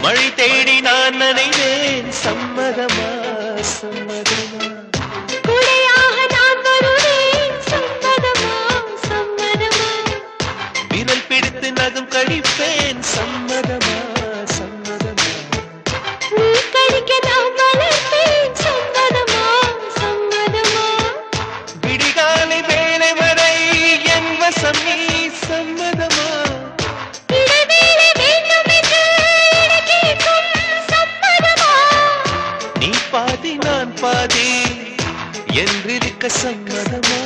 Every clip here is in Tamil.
வழி தேடி நான் நினைவேன் சம்மதமா சம்மதமா குடையாக நான் வருவேன் சம்மதமா சம்மதமா விரல் பிடித்து நகம் கழிப்பேன் சம்மதமா சம்மதமா நீ கடிக்க நான் வளர்ப்பேன் சம்மதமா சம்மதமா விடிகாலை வேலை வரை என் வசம் நீ சம்மதமா இடைவேளை வேண்டும் என்று கேட்கும் சம்மதமா நீ பாதி நான் பாதி என்றிருக்க சம்மதமா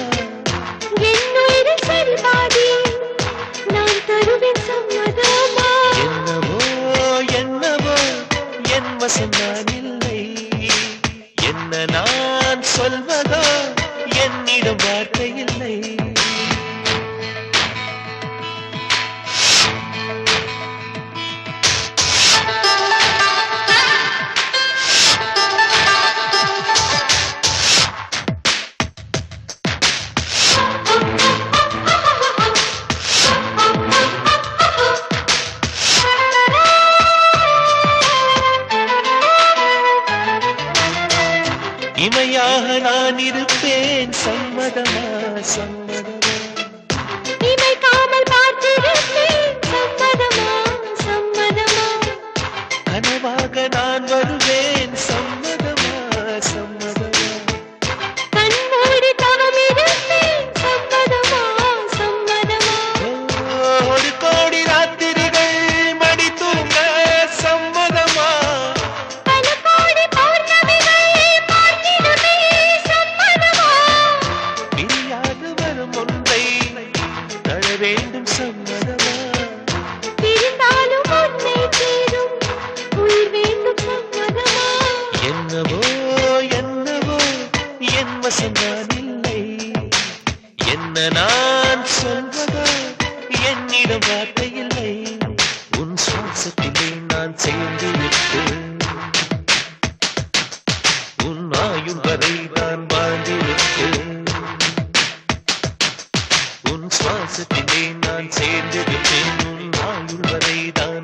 என் உயிரில் சரி பாதி நான் தருவேன் சம்மதமா என்னவோ என்னவோ என் வசம் நான் இல்லை என்ன நான் சொல்வதோ என்னிடம் வார்த்தை இல்லை இமையாக நான் இருப்பேன் சம்மதமா சம்மதமா இமைக்காமல் பார்த்திருப்பேன் சம்மதமா சம்மதமா கனவாக நான் வருவேன் சம்மதமா சம்மதமா கண்மூடி தவம் இருப்பேன் சம்மதமா சம்மதமா ஒரு கோடி ராத்திரிகள் மடி தூங்க சம்மதமா பல கோடி பௌர்ணமிகள் பார்த்திடுமே சம்மதமா பிரியாது வரும் ஒன்றை தர வேண்டும் சம்மதமா பிரிந்தாலும் உன்னை சேரும் உயிர் வேண்டும் சம்மதமா என்னவோ என்னவோ என் வசம் நான் இல்லை என்ன நான் சொல்வதோ என்னிடம் வார்த்தை இல்லை உன் சுவாசத்திலே நான் சேர்ந்து விட்டேன் உன் ஆயுள் வரை நான் வாழ்ந்திருக்கேன் உன் சுவாசத்திலே நான் சேர்ந்து விட்டேன் உன் ஆயுள் வரை தான்